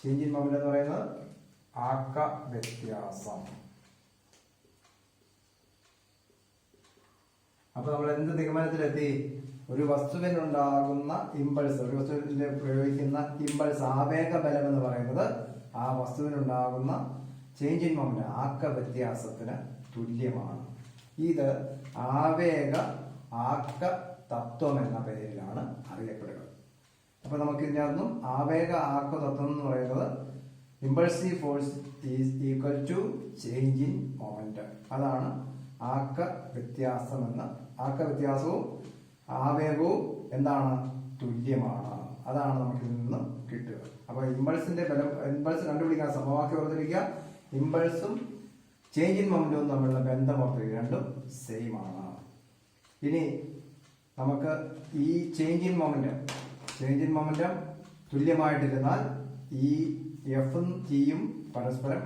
Change in momentum എന്ന് പറയുന്നത് ആക്ക വ്യത്യാസം. അപ്പൊ നമ്മൾ എന്ത് നിഗമനത്തിലെത്തി? ഒരു വസ്തുവിനുണ്ടാകുന്ന ഇമ്പൾസ്, ഒരു വസ്തുവിൽ പ്രയോഗിക്കുന്ന ഇമ്പൾസ്, ആവേഗ ബലം എന്ന് പറയുന്നത് ആ വസ്തുവിനുണ്ടാകുന്ന ചേഞ്ച് ഇൻ മൊമെന്റ്, ആക്ക വ്യത്യാസത്തിന് തുല്യമാണ്. ഇത് ആവേഗ ആക്ക തത്വം എന്ന പേരിലാണ് അറിയപ്പെടുക. അപ്പൊ നമുക്ക് ഇതിനകത്തും ആവേഗ ആക്ക തത്വം എന്ന് പറയുന്നത് impulsive force is equal to change in momentum. അതാണ് ആക്ക വ്യത്യാസം എന്ന. ആക്ക വ്യത്യാസവും ആവേഗവും എന്താണ്? തുല്യമാണ്. അതാണ് നമുക്ക് ഇതിൽ നിന്ന് കിട്ടുക. അപ്പൊ ഇമ്പൾസിന്റെ ബലം, ഇമ്പൾസ് കണ്ടുപിടിക്കാൻ സമവാക്യം ഓർത്തിരിക്കുക. ഇമ്പൾസും ചേഞ്ച് ഇൻ മൊമെന്റവും തമ്മിലുള്ള ബന്ധം ഓർത്തിരിക്കുക. രണ്ടും സെയിം ആണ്. ഇനി നമുക്ക് ഈ ചേഞ്ച് ഇൻ മൊമെന്റം തുല്യമായിട്ടിരുന്നാൽ ഈ എഫും ടിയും പരസ്പരം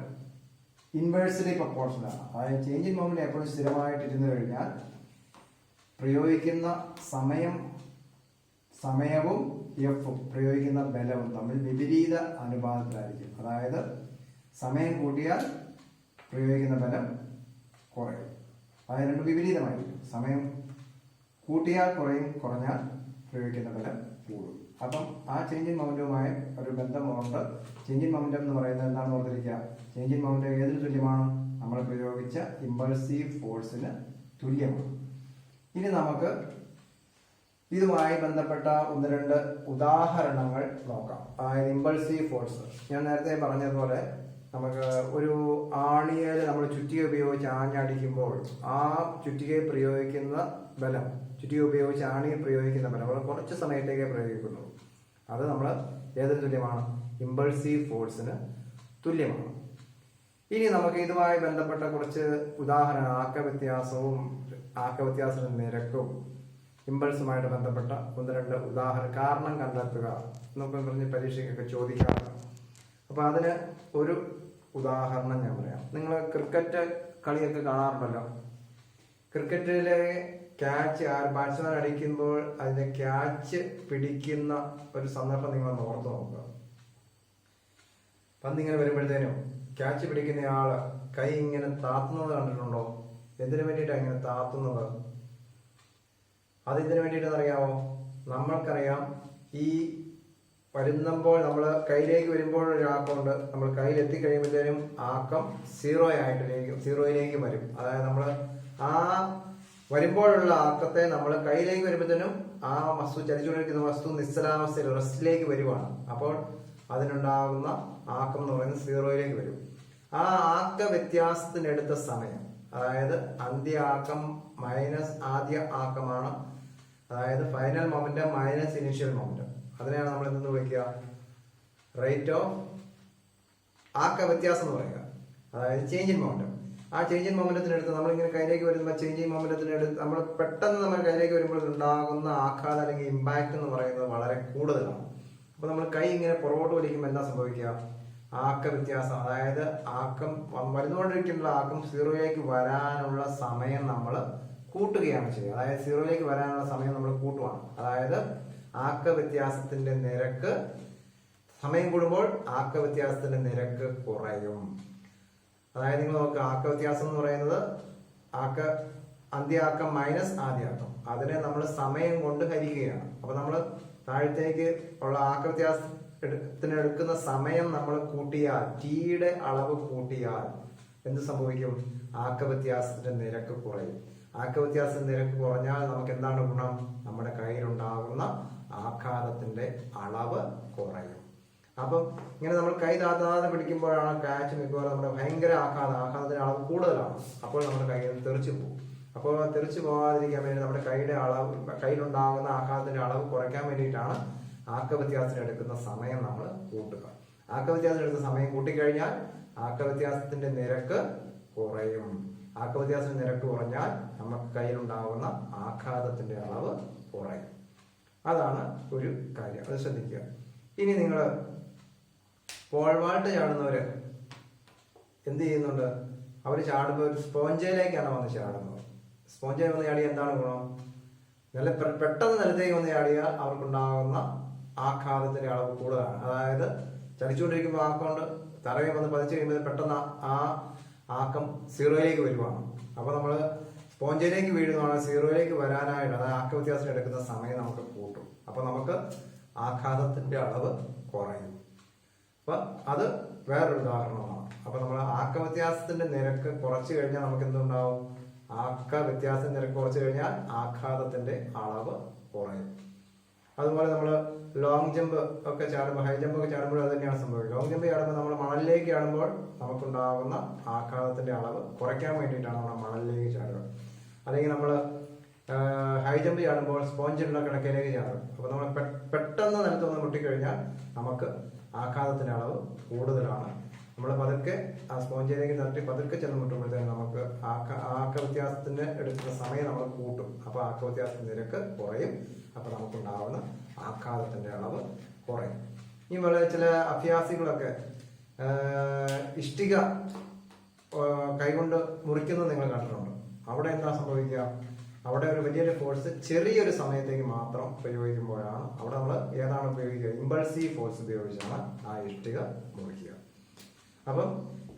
ഇൻവേഴ്സ്ലി പ്രൊപ്പോർഷനാണ്. അതായത് ചേഞ്ച് ഇൻ മൊമെന്റ് എപ്പോഴും സ്ഥിരമായിട്ടിരുന്നു കഴിഞ്ഞാൽ പ്രയോഗിക്കുന്ന സമയവും എഫും പ്രയോഗിക്കുന്ന ബലവും തമ്മിൽ വിപരീത അനുപാതത്തിലായിരിക്കും. അതായത് സമയം കൂട്ടിയാൽ പ്രയോഗിക്കുന്ന ബലം കുറയും. അതായത് രണ്ടും വിപരീതമായിരിക്കും. സമയം കൂട്ടിയാൽ കുറയും, കുറഞ്ഞാൽ പ്രയോഗിക്കുന്ന ബലം കൂടും. അപ്പം ആ ചേഞ്ച് ഇൻ മൊമെന്റവുമായി ഒരു ബന്ധമുണ്ട്. ചേഞ്ച് ഇൻ മൊമെന്റം എന്ന് പറയുന്നത് എന്താണെന്ന് ഓർത്തിരിക്കുക. ചേഞ്ച് ഇൻ മൊമെന്റം ഏതിന് തുല്യമാണ്? നമ്മൾ പ്രയോഗിച്ച ഇമ്പൾസീവ് ഫോഴ്സിന് തുല്യമാണ്. ഇനി നമുക്ക് ഇതുമായി ബന്ധപ്പെട്ട ഒന്ന് രണ്ട് ഉദാഹരണങ്ങൾ നോക്കാം. അതായത് ഇമ്പൾസീവ് ഫോഴ്സ്. ഞാൻ നേരത്തെ പറഞ്ഞതുപോലെ നമുക്ക് ഒരു ആണിയിൽ നമ്മൾ ചുറ്റിക ഉപയോഗിച്ച് ആഞ്ഞടിക്കുമ്പോൾ ആ ചുറ്റികയിൽ പ്രയോഗിക്കുന്ന ബലം, ചുറ്റിക ഉപയോഗിച്ച് ആണിയിൽ പ്രയോഗിക്കുന്ന ബലം നമ്മൾ കുറച്ച് സമയത്തേക്കേ പ്രയോഗിക്കുന്നുള്ളൂ. അത് നമ്മൾ ഏതിന് തുല്യമാണ്? ഇമ്പൾസീവ് ഫോഴ്സിന് തുല്യമാണ്. ഇനി നമുക്ക് ഇതുമായി ബന്ധപ്പെട്ട കുറച്ച് ഉദാഹരണം, ആക്കവ്യത്യാസ നിരക്കും ഇമ്പൾസുമായിട്ട് ബന്ധപ്പെട്ട ഒന്ന് രണ്ട് ഉദാഹരണം, കാരണം കണ്ടെത്തുക എന്നൊക്കെ പറഞ്ഞ് പരീക്ഷയ്ക്കൊക്കെ ചോദിക്കാറുണ്ട്. അപ്പൊ അതിന് ഒരു ഉദാഹരണം ഞാൻ പറയാം. നിങ്ങൾ ക്രിക്കറ്റ് കളിയൊക്കെ കാണാറുണ്ടല്ലോ. ക്രിക്കറ്റിലെ ക്യാച്ച് ബാറ്റ്സ്മാൻ അടിക്കുമ്പോൾ അതിന്റെ ക്യാച്ച് പിടിക്കുന്ന ഒരു സന്ദർഭം നിങ്ങൾ ഓർത്ത് നോക്കുക. പന്തിങ്ങനെ വരുമ്പോഴത്തേനും ക്യാച്ച് പിടിക്കുന്നയാള് കൈ ഇങ്ങനെ താത്തുന്നത് കണ്ടിട്ടുണ്ടോ? എന്തിനു വേണ്ടിയിട്ടാണ് ഇങ്ങനെ താത്തുന്നത്? അത് ഇതിനു വേണ്ടിയിട്ടെന്നറിയാമോ? നമ്മൾക്കറിയാം, ഈ വരുമ്പോൾ നമ്മൾ കയ്യിലേക്ക് വരുമ്പോൾ ഒരു ആക്കമുണ്ട്. നമ്മൾ കയ്യിൽ എത്തിക്കഴിയുമ്പോഴത്തേനും ആക്കം സീറോയിലേക്ക് വരും. അതായത് നമ്മൾ ആ വരുമ്പോഴുള്ള ആക്കത്തെ നമ്മൾ കയ്യിലേക്ക് വരുമ്പോഴത്തേനും ആ വസ്തു, ചലിച്ചുകൊണ്ടിരിക്കുന്ന വസ്തു നിശ്ചലാവസ്ഥയിൽ റെസ്റ്റിലേക്ക് വരുവാണ്. അപ്പോൾ അതിനുണ്ടാകുന്ന ആക്കം എന്ന് പറയുന്നത് സീറോയിലേക്ക് വരും. ആ ആക്ക വ്യത്യാസത്തിനെടുത്ത സമയം, അതായത് അന്ത്യ ആക്കം മൈനസ് ആദ്യ ആക്കമാണ്. അതായത് final momentum minus initial momentum. അതിനെയാണ് നമ്മൾ എന്തെന്ന് വിളിക്കുക? റേറ്റ് ഓഫ് ആക്ക വ്യത്യാസം എന്ന് പറയുക. അതായത് ചേഞ്ച് ഇൻ മൊമെന്റം. ആ ചേഞ്ച് ഇൻ മൊമെന്റത്തിനെടുത്ത് നമ്മളിങ്ങനെ കയ്യിലേക്ക് വരുമ്പോൾ ചേഞ്ച് ഇൻ മൊമെന്റത്തിനെടുത്ത് നമ്മൾ പെട്ടെന്ന് നമ്മൾ കയ്യിലേക്ക് വരുമ്പോൾ ഉണ്ടാകുന്ന ആഘാതം അല്ലെങ്കിൽ ഇമ്പാക്ട് എന്ന് പറയുന്നത് വളരെ കൂടുതലാണ്. അപ്പൊ നമ്മൾ കൈ ഇങ്ങനെ പുറകോട്ട് വലിക്കുമ്പോൾ എന്താ സംഭവിക്കുക? ആക്ക വ്യത്യാസം, അതായത് ആക്കം വരുന്നുകൊണ്ടിരിക്കുന്ന ആക്കം സീറോയിലേക്ക് വരാനുള്ള സമയം നമ്മൾ കൂട്ടുകയാണ് ചെയ്യുക. അതായത് സീറോയിലേക്ക് വരാനുള്ള സമയം നമ്മൾ കൂട്ടുവാണ്. അതായത് ആക്ക വ്യത്യാസത്തിന്റെ നിരക്ക് സമയം കൂടുമ്പോൾ ആക്ക വ്യത്യാസത്തിന്റെ നിരക്ക് കുറയും. അതായത് നിങ്ങൾ നോക്കുക, ആക്ക വ്യത്യാസം എന്ന് പറയുന്നത് അന്ത്യാക്കം മൈനസ് ആദ്യാക്കം, അതിനെ നമ്മൾ സമയം കൊണ്ട് ഹരിക്കുകയാണ്. അപ്പൊ നമ്മൾ താഴത്തേക്ക് ഉള്ള ആക്ക വ്യത്യാസത്തിന് എടുക്കുന്ന സമയം നമ്മൾ കൂട്ടിയാൽ, ടിയുടെ അളവ് കൂട്ടിയാൽ എന്ത് സംഭവിക്കും? ആക്ക വ്യത്യാസത്തിന്റെ നിരക്ക് കുറയും. ആക്ക വ്യത്യാസത്തിന്റെ നിരക്ക് കുറഞ്ഞാൽ നമുക്ക് എന്താണ് ഗുണം? നമ്മുടെ കയ്യിലുണ്ടാകുന്ന ആഘാതത്തിന്റെ അളവ് കുറയും. അപ്പം ഇങ്ങനെ നമ്മൾ കൈ താത്താതെ പിടിക്കുമ്പോഴാണ് കാച്ച് മിക്കവാറും നമ്മുടെ ഭയങ്കര ആഘാതത്തിന്റെ അളവ് കൂടുതലാണ്. അപ്പോൾ നമ്മുടെ കയ്യിൽ നിന്ന് തെറിച്ചു പോകും. അപ്പോൾ തെറിച്ചു പോകാതിരിക്കാൻ വേണ്ടി നമ്മുടെ കയ്യിലുണ്ടാകുന്ന ആഘാതത്തിന്റെ അളവ് കുറയ്ക്കാൻ വേണ്ടിയിട്ടാണ് ആക്ക വ്യത്യാസത്തിന് എടുക്കുന്ന സമയം നമ്മൾ കൂട്ടുക. ആക്ക വ്യത്യാസത്തിന് എടുക്കുന്ന സമയം കൂട്ടിക്കഴിഞ്ഞാൽ ആക്ക വ്യത്യാസത്തിന്റെ നിരക്ക് കുറയും. ആക്ക വ്യത്യാസത്തിന്റെ നിരക്ക് കുറഞ്ഞാൽ നമുക്ക് കയ്യിലുണ്ടാകുന്ന ആഘാതത്തിന്റെ അളവ് കുറയും. അതാണ് ഒരു കാര്യം, അത് ശ്രദ്ധിക്കുക. ഇനി നിങ്ങൾ പോൾ വാൾട്ട് ചാടുന്നവര് എന്ത് ചെയ്യുന്നുണ്ട്? അവർ ചാടുമ്പോൾ ഒരു സ്പോഞ്ചയിലേക്കാണ് വന്ന് ചാടുന്നത്. സ്പോഞ്ചയിൽ വന്ന് ചാടിയാൽ എന്താണ് ഗുണം? പെട്ടെന്ന് നിലത്തേക്ക് വന്ന് ചാടിയാൽ അവർക്കുണ്ടാകുന്ന ആഘാതത്തിന്റെ അളവ് കൂടുതലാണ്. അതായത് ചലിച്ചുകൊണ്ടിരിക്കുമ്പോൾ ആക്കൊണ്ട് തറയിൽ വന്ന് പതിച്ചു കഴിയുമ്പോൾ പെട്ടെന്ന് ആ ആക്കം സീറോയിലേക്ക് വരുവാണ്. അപ്പൊ നമ്മൾ സ്പോഞ്ചയിലേക്ക് വീഴുന്നതാണ്. സീറോയിലേക്ക് വരാനായിട്ട്, അതായത് ആക്ക വ്യത്യാസത്തിന് എടുക്കുന്ന സമയം നമുക്ക് കൂട്ടും. അപ്പൊ നമുക്ക് ആഘാതത്തിന്റെ അളവ് കുറയും. അപ്പൊ അത് വേറൊരു ഉദാഹരണമാണ്. അപ്പൊ നമ്മൾ ആക്ക വ്യത്യാസത്തിന്റെ നിരക്ക് കുറച്ചു കഴിഞ്ഞാൽ നമുക്ക് എന്തുണ്ടാവും? ആക്ക വ്യത്യാസത്തിന്റെ നിരക്ക് കുറച്ചു കഴിഞ്ഞാൽ ആഘാതത്തിന്റെ അളവ് കുറയും. അതുപോലെ നമ്മൾ ലോങ് ജമ്പ് ഒക്കെ ചാടുമ്പോൾ, ഹൈ ജമ്പ് ഒക്കെ ചാടുമ്പോൾ അത് തന്നെയാണ് സംഭവിക്കുന്നത്. ലോങ് ജമ്പ് ചാടുമ്പോൾ നമ്മൾ മണലിലേക്ക് ചാടുമ്പോൾ നമുക്കുണ്ടാകുന്ന ആഘാതത്തിന്റെ അളവ് കുറയ്ക്കാൻ വേണ്ടിയിട്ടാണ് നമ്മൾ മണലിലേക്ക് ചാടുക. അല്ലെങ്കിൽ നമ്മൾ ഹൈ ജമ്പ് ചാടുമ്പോൾ സ്പോഞ്ചുള്ള കിടക്കയിലേക്ക് ചാടും. അപ്പൊ നമ്മൾ പെട്ടെന്ന് നിലത്ത് വന്ന് മുട്ടിക്കഴിഞ്ഞാൽ നമുക്ക് ആഘാതത്തിന്റെ അളവ് കൂടുതലാണ്. നമ്മൾ പതുക്കെ ആ സ്പോഞ്ചിലേക്ക് തട്ടി പതുക്കെ ചെന്ന് മുട്ടുമ്പോഴത്തേക്ക് നമുക്ക് ആക്ക വ്യത്യാസത്തിന് എടുക്കുന്ന സമയം നമ്മൾ കൂട്ടും. അപ്പൊ ആക്ക വ്യത്യാസത്തിന്റെ നിരക്ക് കുറയും. അപ്പൊ നമുക്കുണ്ടാവുന്ന ആഘാതത്തിന്റെ അളവ് കുറയും. ഈ വളരെ ചില അഭ്യാസികളൊക്കെ ഇഷ്ടിക കൈകൊണ്ട് മുറിക്കുന്നത് നിങ്ങൾ കണ്ടിട്ടുണ്ട്. അവിടെ എന്താ സംഭവിക്കുക? അവിടെ ഒരു വലിയൊരു ഫോഴ്സ് ചെറിയൊരു സമയത്തേക്ക് മാത്രം പ്രയോഗിക്കുമ്പോഴാണ് അവിടെ നമ്മൾ ഏതാണ് ഉപയോഗിക്കുക? ഇമ്പൾസീവ് ഫോഴ്സ് ഉപയോഗിച്ചാണ് ആ ഇഷ്ടിക മുറിക്കുക. അപ്പം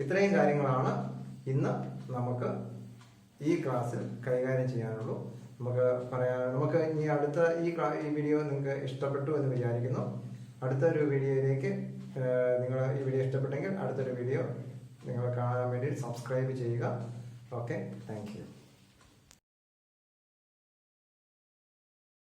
ഇത്രയും കാര്യങ്ങളാണ് ഇന്ന് നമുക്ക് ഈ ക്ലാസ്സിൽ കൈകാര്യം ചെയ്യാനുള്ളൂ. നമുക്ക് ഇനി അടുത്ത ഈ വീഡിയോ നിങ്ങൾക്ക് ഇഷ്ടപ്പെട്ടു എന്ന് വിചാരിക്കുന്നു. അടുത്തൊരു വീഡിയോയിലേക്ക് നിങ്ങൾ ഈ വീഡിയോ ഇഷ്ടപ്പെട്ടെങ്കിൽ അടുത്തൊരു വീഡിയോ നിങ്ങൾ കാണാൻ വേണ്ടി സബ്സ്ക്രൈബ് ചെയ്യുക. Okay, thank you.